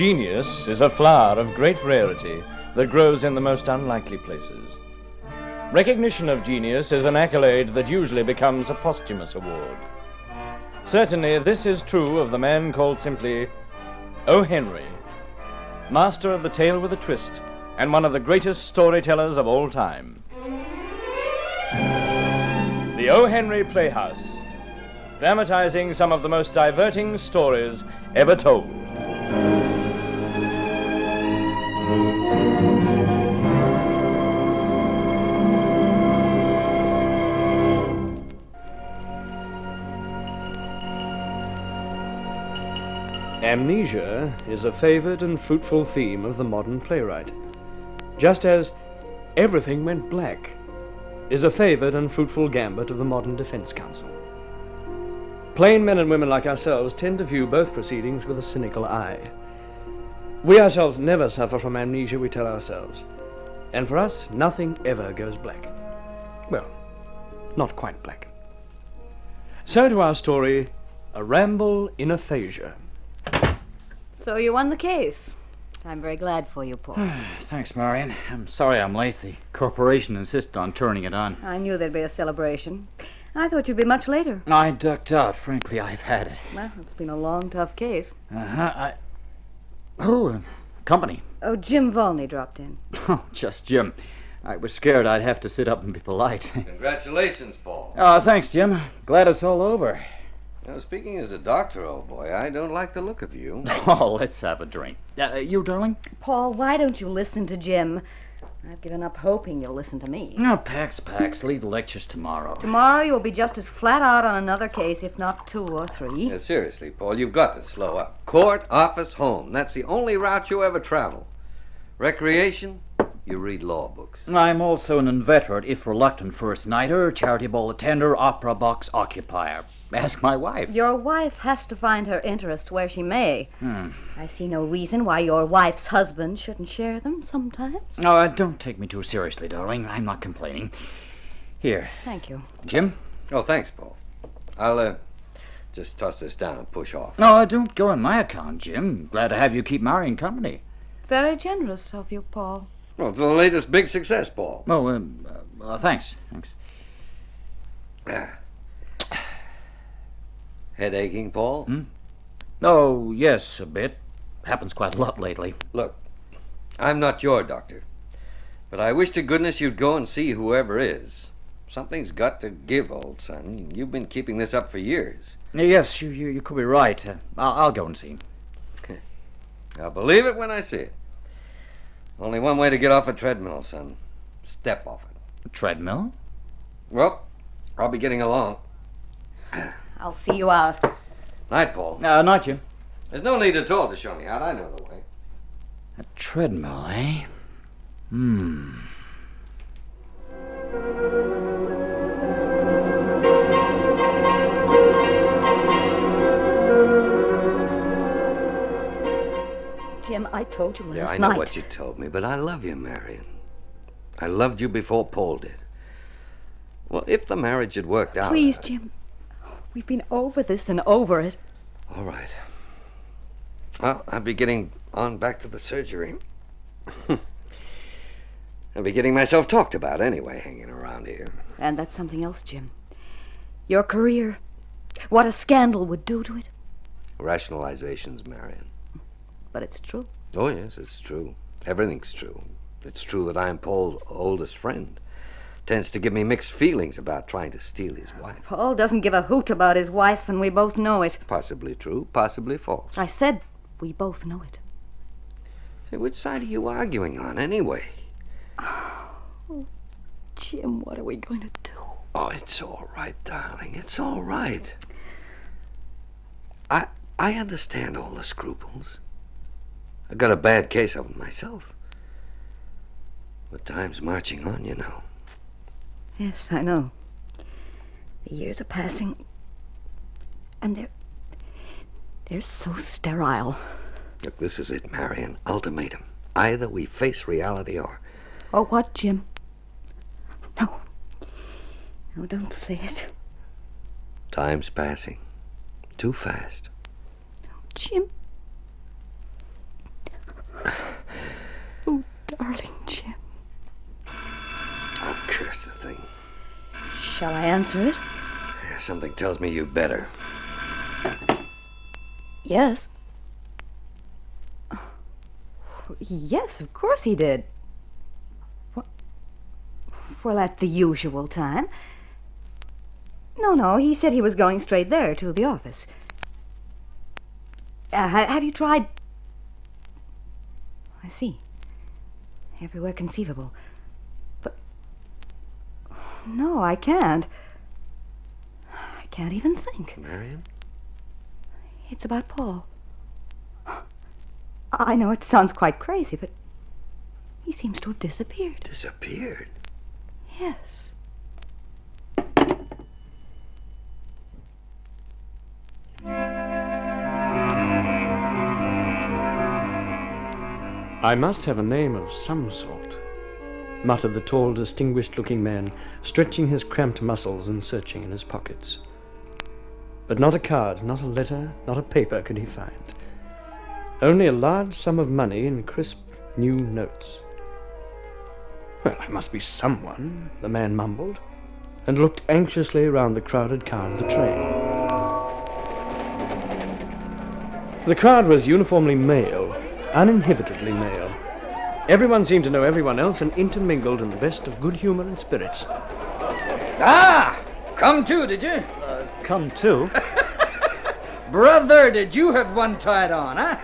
Genius is a flower of great rarity that grows in the most unlikely places. Recognition of genius is an accolade that usually becomes a posthumous award. Certainly, this is true of the man called simply O.Henry, master of the tale with a twist, and one of the greatest storytellers of all time. The O.Henry Playhouse, dramatizing some of the most diverting stories ever told. Amnesia is a favored and fruitful theme of the modern playwright, just as everything went black is a favored and fruitful gambit of the modern defense counsel. Plain men and women like ourselves tend to view both proceedings with a cynical eye. We ourselves never suffer from amnesia, we tell ourselves. And for us, nothing ever goes black. Well, not quite black. So to our story, A Ramble in Aphasia. So you won the case. I'm very glad for you, Paul. Thanks, Marion. I'm sorry I'm late. The corporation insisted on turning it on. I knew there'd be a celebration. I thought you'd be much later. I ducked out. Frankly, I've had it. Well, it's been a long, tough case. Company. Oh, Jim Volney dropped in. Oh, just Jim. I was scared I'd have to sit up and be polite. Congratulations, Paul. Oh, thanks, Jim. Glad it's all over. Now, speaking as a doctor, old boy, I don't like the look of you. Oh, let's have a drink. You, darling? Paul, why don't you listen to Jim? I've given up hoping you'll listen to me. No, Pax. Leave the lectures tomorrow. Tomorrow you'll be just as flat out on another case, if not 2 or 3. Yeah, seriously, Paul, you've got to slow up. Court, office, home. That's the only route you ever travel. Recreation, you read law books. I'm also an inveterate, if reluctant, first nighter, charity ball attender, opera box occupier. Ask my wife. Your wife has to find her interests where she may. I see no reason why your wife's husband shouldn't share them sometimes. Oh, don't take me too seriously, darling. I'm not complaining. Here. Thank you. Jim? Oh, thanks, Paul. I'll, just toss this down and push off. No, don't go on my account, Jim. Glad to have you keep Marion company. Very generous of you, Paul. Well, the latest big success, Paul. Oh, thanks. Head aching, Paul? Oh, yes, a bit. Happens quite a lot lately. Look, I'm not your doctor, but I wish to goodness you'd go and see whoever is. Something's got to give, old son. You've been keeping this up for years. Yes, you could be right. I'll go and see him. I'll believe it when I see it. Only one way to get off a treadmill, son. Step off it. A treadmill? Well, I'll be getting along. I'll see you out. Night, Paul. Not Jim. There's no need at all to show me out. I know the way. A treadmill, eh? Jim, I told you last Yeah, I night. know what you told me, but I love you, Marion. I loved you before Paul did. Well, if the marriage had worked out... Please, Jim. We've been over this and over it. All right. Well, I'll be getting on back to the surgery. I'll be getting myself talked about anyway, hanging around here. And that's something else, Jim. Your career. What a scandal would do to it. Rationalizations, Marion. But it's true. Oh, yes, it's true. Everything's true. It's true that I'm Paul's oldest friend. Tends to give me mixed feelings about trying to steal his wife. Paul doesn't give a hoot about his wife, and we both know it. Possibly true, possibly false. I said we both know it. Say, which side are you arguing on, anyway? Oh, Jim, what are we going to do? Oh, it's all right, darling. It's all right. I understand all the scruples. I got a bad case of them myself. But time's marching on, you know. Yes, I know. The years are passing, and they're so sterile. Look, this is it, Marion. Ultimatum. Either we face reality or... Or what, Jim? No. No, don't say it. Time's passing. Too fast. Jim. darling Jim. Oh, curse the thing. Shall I answer it? Something tells me you better. Yes. Yes, of course he did. Well, at the usual time. No, he said he was going straight there to the office. Have you tried... I see. Everywhere conceivable. But... No, I can't. I can't even think. Marion? It's about Paul. I know it sounds quite crazy, but he seems to have disappeared. Disappeared? Yes. I must have a name of some sort, muttered the tall, distinguished-looking man, stretching his cramped muscles and searching in his pockets. But not a card, not a letter, not a paper could he find. Only a large sum of money in crisp, new notes. Well, I must be someone, the man mumbled, and looked anxiously around the crowded car of the train. The crowd was uniformly male, uninhibitedly male. Everyone seemed to know everyone else and intermingled in the best of good humor and spirits. Ah! Come too, did you? Come to. Brother, did you have one tied on, huh?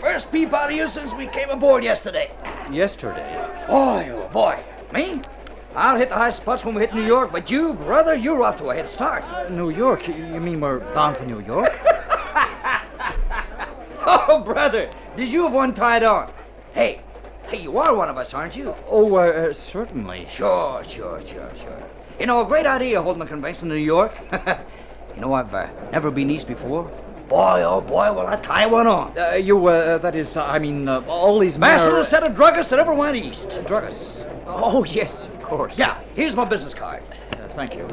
First peep out of you since we came aboard yesterday. Yesterday. Boy, oh boy. Me? I'll hit the high spots when we hit New York, but you, brother, you're off to a head start. New York? You mean we're bound for New York? Oh, brother, did you have one tied on? Hey, you are one of us, aren't you? Oh, certainly. Sure. You know, a great idea holding a convention in New York. You know, I've never been east before. Boy, oh boy, will I tie one on. All these men Fastest set of druggists that ever went east. Druggists? Oh, yes, of course. Yeah, here's my business card. Thank you.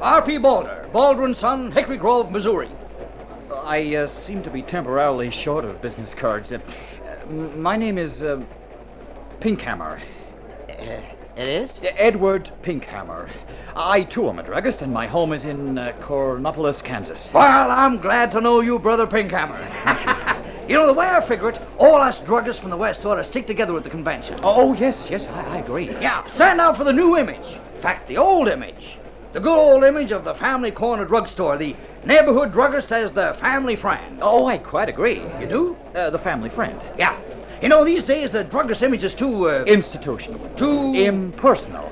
R.P. Boulder, Baldwin Son, Hickory Grove, Missouri. I seem to be temporarily short of business cards. My name is Pinkhammer. It is? Edward Pinkhammer. I, too, am a druggist, and my home is in Cornopolis, Kansas. Well, I'm glad to know you, Brother Pinkhammer. You know, the way I figure it, all us druggists from the West ought to stick together at the convention. Oh, yes, I agree. Yeah, stand out for the new image. In fact, the old image. The good old image of the family corner drugstore, the neighborhood druggist as the family friend. Oh, I quite agree. You do? The family friend. Yeah. You know, these days the druggist image is too, Institutional. Too... Impersonal.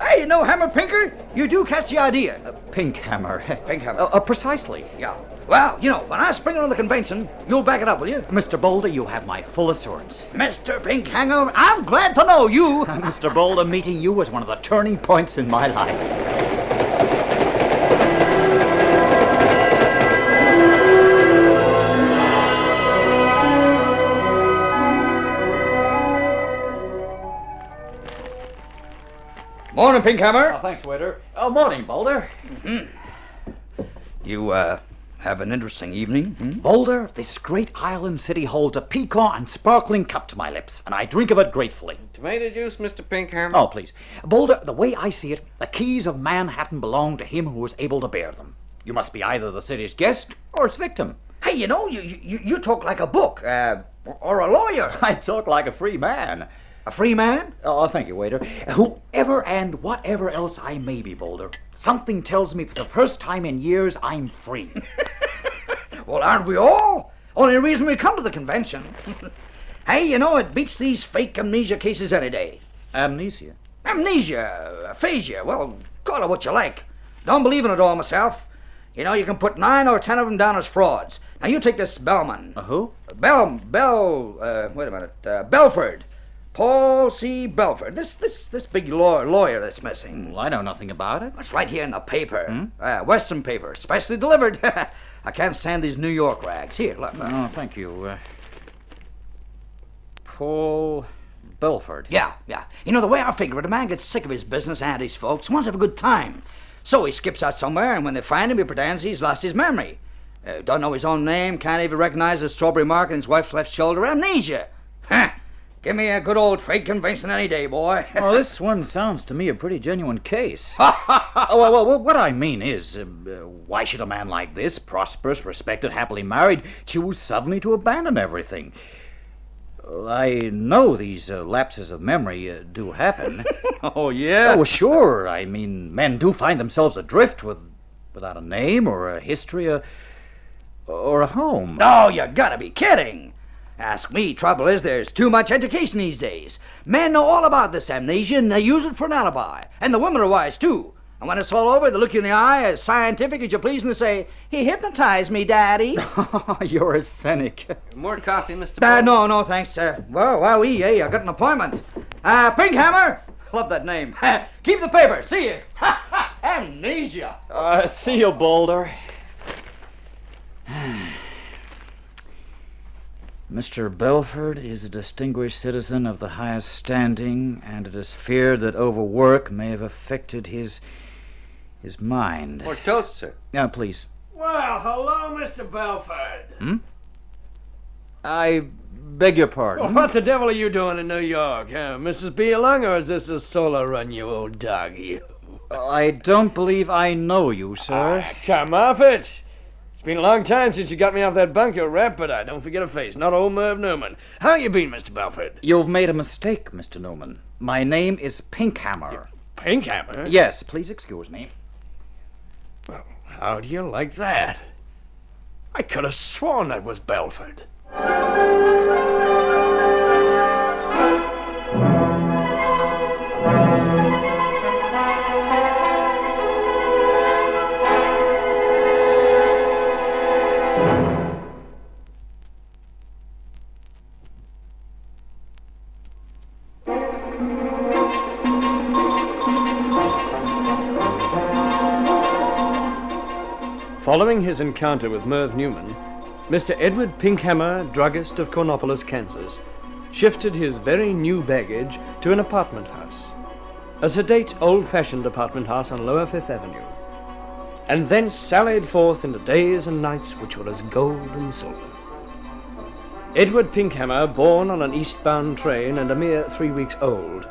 Hey, you know, Hammer Pinker, you do catch the idea. Pinkhammer. Pinkhammer. Precisely. Yeah. Well, you know, when I spring on the convention, you'll back it up, will you? Mr. Boulder, you have my full assurance. Mr. Pinkhanger, I'm glad to know you. Mr. Boulder, meeting you was one of the turning points in my life. Morning, Pinkhammer. Thanks, waiter. Morning, Boulder. You, have an interesting evening, Boulder, this great island city holds a piquant and sparkling cup to my lips, and I drink of it gratefully. Tomato juice, Mr. Pinkhammer? Oh, please. Boulder, the way I see it, the keys of Manhattan belong to him who was able to bear them. You must be either the city's guest or its victim. Hey, you know, you talk like a book, or a lawyer. I talk like a free man. A free man? Oh, thank you, waiter. Whoever and whatever else I may be, Boulder, something tells me for the first time in years I'm free. Well, aren't we all? Only reason we come to the convention. Hey, you know, it beats these fake amnesia cases any day. Amnesia? Amnesia, aphasia, well, call it what you like. Don't believe in it all myself. You know, you can put 9 or 10 of them down as frauds. Now, you take this Bellman. Who? Belford. Paul C. Belford. This big lawyer that's missing. Well, I know nothing about it. It's right here in the paper. Western paper, specially delivered. I can't stand these New York rags. Here, look. Oh, thank you. Paul Belford. Yeah. You know, the way I figure it, a man gets sick of his business and his folks, wants to have a good time. So he skips out somewhere, and when they find him, he pretends he's lost his memory. Don't know his own name, can't even recognize the strawberry mark on his wife's left shoulder. Amnesia! Huh. Give me a good old trade convincing any day, boy. Well, this one sounds to me a pretty genuine case. Well, what I mean is, why should a man like this, prosperous, respected, happily married, choose suddenly to abandon everything? Well, I know these lapses of memory do happen. Oh, yeah? Oh, well, sure. I mean, men do find themselves adrift without a name or a history or a home. Oh, you gotta be kidding. Ask me, trouble is there's too much education these days. Men know all about this amnesia and they use it for an alibi. And the women are wise, too. And when it's all over, they look you in the eye as scientific as you please and they say, "He hypnotized me, Daddy." You're a cynic. More coffee, Mr. Bell? No, thanks. I got an appointment. Pinkhammer. Love that name. Keep the paper. See you. Amnesia. See you, Boulder. Mr. Belford is a distinguished citizen of the highest standing, and it is feared that overwork may have affected his mind. More toast, sir. Now, please. Well, hello, Mr. Belford. I beg your pardon. What the devil are you doing in New York? Mrs. B along, or is this a solo run, you old dog, you? I don't believe I know you, sir. Come off it. It's been a long time since you got me off that bunker rap, but I don't forget a face. Not old Merv Newman. How you been, Mr. Belford? You've made a mistake, Mr. Newman. My name is Pinkhammer. Pinkhammer? Yes, please excuse me. Well, how do you like that? I could have sworn that was Belford. Following his encounter with Merv Newman, Mr. Edward Pinkhammer, druggist of Cornopolis, Kansas, shifted his very new baggage to an apartment house, a sedate, old-fashioned apartment house on Lower Fifth Avenue, and thence sallied forth into days and nights which were as gold and silver. Edward Pinkhammer, born on an eastbound train and a mere 3 weeks old,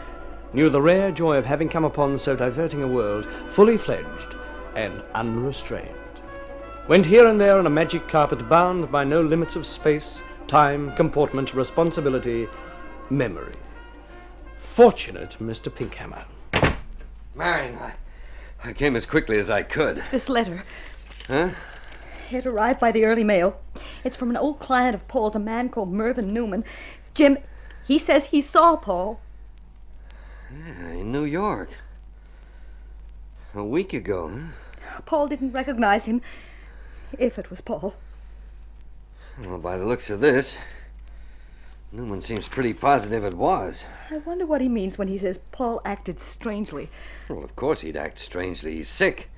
knew the rare joy of having come upon so diverting a world, fully fledged and unrestrained. Went here and there on a magic carpet bound by no limits of space, time, comportment, responsibility, memory. Fortunate Mr. Pinkhammer. Marion, I came as quickly as I could. This letter. Huh? It arrived by the early mail. It's from an old client of Paul's, a man called Mervyn Newman. Jim, he says he saw Paul. Yeah, in New York. A week ago, huh? Paul didn't recognize him, if it was Paul. Well, by the looks of this, Newman seems pretty positive it was. I wonder what he means when he says Paul acted strangely. Well, of course he'd act strangely. He's sick.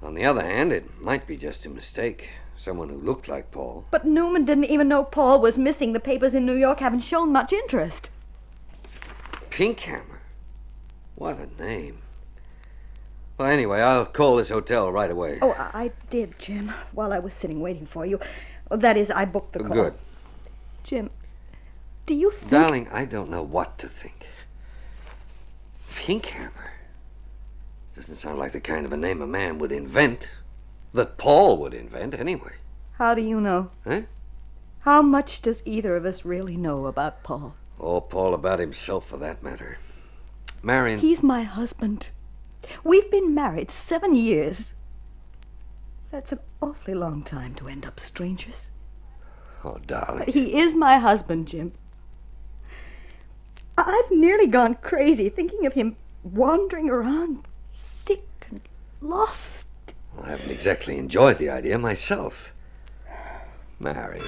On the other hand, it might be just a mistake. Someone who looked like Paul. But Newman didn't even know Paul was missing. The papers in New York haven't shown much interest. Pinkhammer? What a name. Well, anyway, I'll call this hotel right away. Oh, I did, Jim, while I was sitting waiting for you. That is, I booked the call. Good. Jim, do you think... Darling, I don't know what to think. Pinkhammer? Doesn't sound like the kind of a name a man would invent. That Paul would invent, anyway. How do you know? Huh? How much does either of us really know about Paul? Oh, Paul about himself, for that matter. Marion... He's my husband. We've been married 7 years. That's an awfully long time to end up strangers. Oh, darling. But he is my husband, Jim. I've nearly gone crazy thinking of him wandering around, sick and lost. Well, I haven't exactly enjoyed the idea myself. Marion.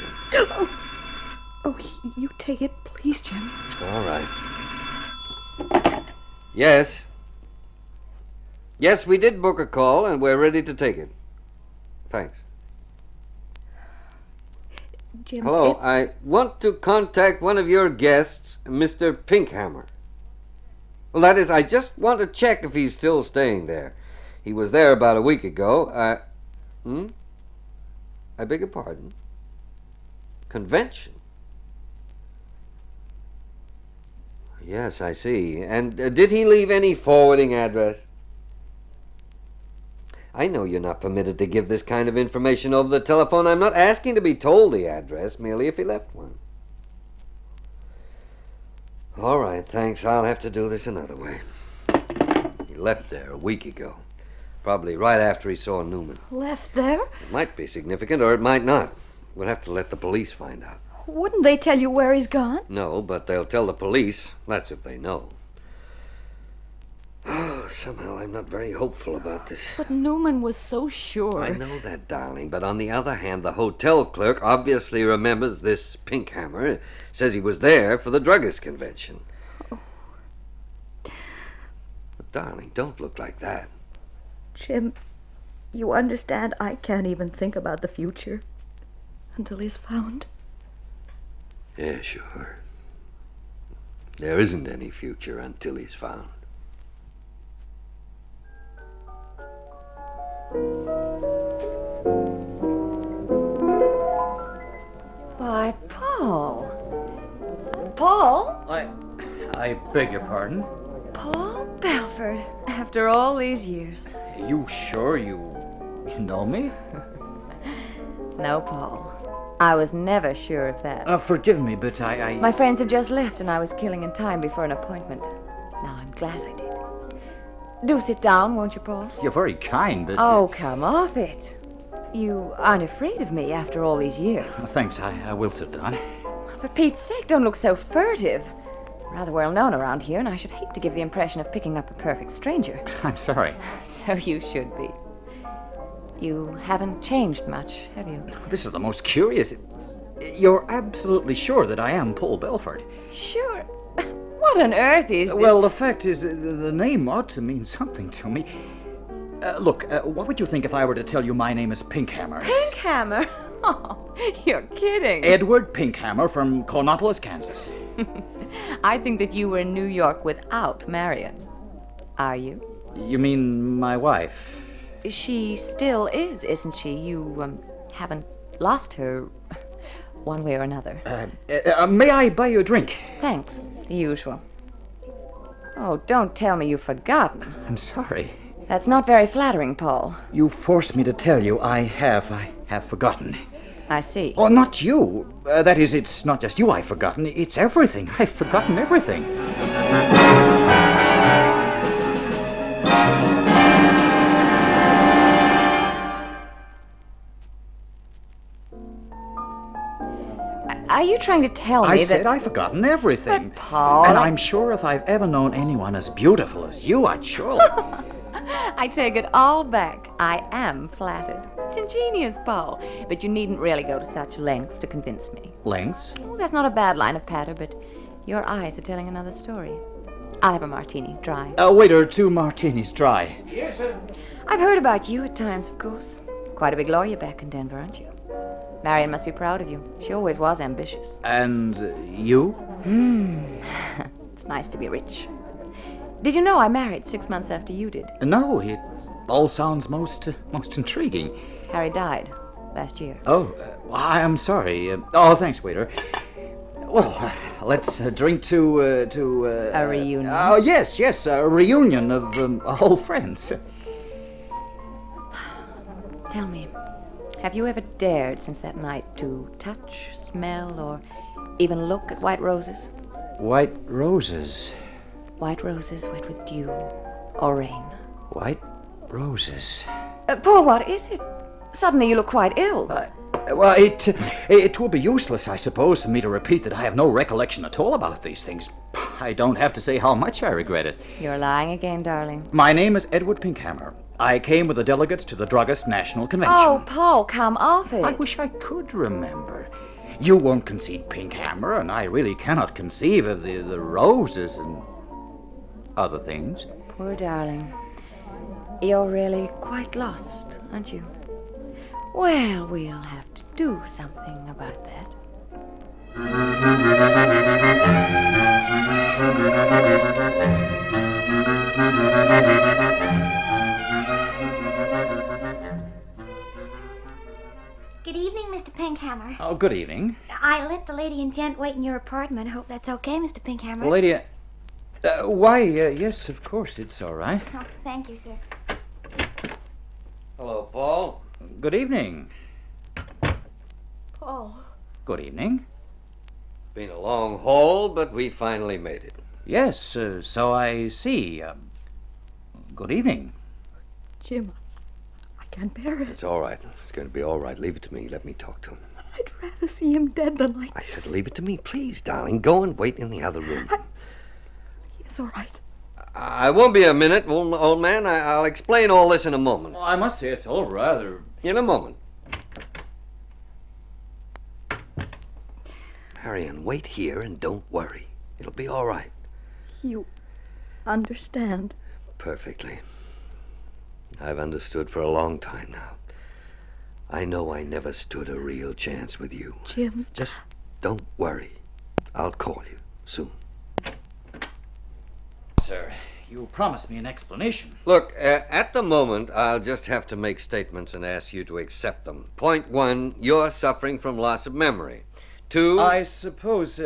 Oh, you take it, please, Jim. All right. Yes. Yes, we did book a call, and we're ready to take it. Thanks. Jim, Hello, I want to contact one of your guests, Mr. Pinkhammer. Well, that is, I just want to check if he's still staying there. He was there about a week ago. I beg your pardon? Convention? Yes, I see. And did he leave any forwarding address? I know you're not permitted to give this kind of information over the telephone. I'm not asking to be told the address, merely if he left one. All right, thanks. I'll have to do this another way. He left there a week ago. Probably right after he saw Newman. Left there? It might be significant, or it might not. We'll have to let the police find out. Wouldn't they tell you where he's gone? No, but they'll tell the police. That's if they know. Oh, somehow I'm not very hopeful about this. But Newman was so sure. I know that, darling, but on the other hand, the hotel clerk obviously remembers this pink hammer. Says he was there for the druggist convention. Oh. But, darling, don't look like that. Jim, you understand I can't even think about the future until he's found. Yeah, sure. There isn't any future until he's found. Why, Paul. Paul? I beg your pardon? Paul Belford, after all these years. You sure you know me? No, Paul. I was never sure of that. Forgive me, but My friends have just left, and I was killing in time before an appointment. Now, I'm glad I did. Do sit down, won't you, Paul? You're very kind, but... Oh, come off it. You aren't afraid of me after all these years. Thanks, I will sit down. For Pete's sake, don't look so furtive. Rather well known around here, and I should hate to give the impression of picking up a perfect stranger. I'm sorry. So you should be. You haven't changed much, have you? This is the most curious... You're absolutely sure that I am Paul Belford? Sure. What on earth is this? Well, the fact is, the name ought to mean something to me. Look, what would you think if I were to tell you my name is Pinkhammer? Pinkhammer? Oh, you're kidding. Edward Pinkhammer from Cornopolis, Kansas. I think that you were in New York without Marion. Are you? You mean my wife? She still is, isn't she? You, haven't lost her one way or another. May I buy you a drink? Thanks. The usual. Oh, don't tell me you've forgotten. I'm sorry. That's not very flattering, Paul. You forced me to tell you I have forgotten. I see. Oh, not you. That is, it's not just you I've forgotten. It's everything. I've forgotten everything. Are you trying to tell me I that... said I've forgotten everything. But, Paul... And I'm sure if I've ever known anyone as beautiful as you, I'd surely... I take it all back. I am flattered. It's ingenious, Paul. But you needn't really go to such lengths to convince me. Lengths? Oh, that's not a bad line of patter, but your eyes are telling another story. I'll have a martini, dry. Waiter, 2 martinis, dry. Yes, sir. I've heard about you at times, of course. Quite a big lawyer back in Denver, aren't you? Marion must be proud of you. She always was ambitious. And you? It's nice to be rich. Did you know I married 6 months after you did? No, it all sounds most intriguing. Harry died last year. Oh, I'm sorry. Thanks, waiter. Well, let's drink to... A reunion? Oh, yes, a reunion of old friends. Tell me, have you ever dared since that night to touch, smell, or even look at white roses? White roses. White roses wet with dew or rain. White roses. Paul, what is it? Suddenly you look quite ill. Well, it would be useless, I suppose, for me to repeat that I have no recollection at all about these things. I don't have to say how much I regret it. You're lying again, darling. My name is Edward Pinkhammer. I came with the delegates to the Druggist National Convention. Oh, Paul, come off it. I wish I could remember. You won't concede Pinkhammer, and I really cannot conceive of the roses and other things. Poor darling. You're really quite lost, aren't you? Well, we'll have to do something about that. Good evening, Mr. Pinkhammer. Oh, good evening. I let the lady and gent wait in your apartment. I hope that's okay, Mr. Pinkhammer. Lady, why, yes, of course, it's all right. Oh, thank you, sir. Hello, Paul. Good evening. Paul. Good evening. Been a long haul, but we finally made it. Yes, so I see. Good evening. Jim, I can't bear it. It's all right. It's going to be all right. Leave it to me. Let me talk to him. I'd rather see him dead than like I this. said, leave it to me, please, darling. Go and wait in the other room. Yes, all right. I won't be a minute, old man. I'll explain all this in a moment. Well, I must say it's all rather... In a moment. Marion, wait here and don't worry. It'll be all right. You understand. Perfectly. I've understood for a long time now. I know I never stood a real chance with you. Jim. Just don't worry. I'll call you soon. Sir, you promised me an explanation. Look, at the moment, I'll just have to make statements and ask you to accept them. Point one, you're suffering from loss of memory. Two... I suppose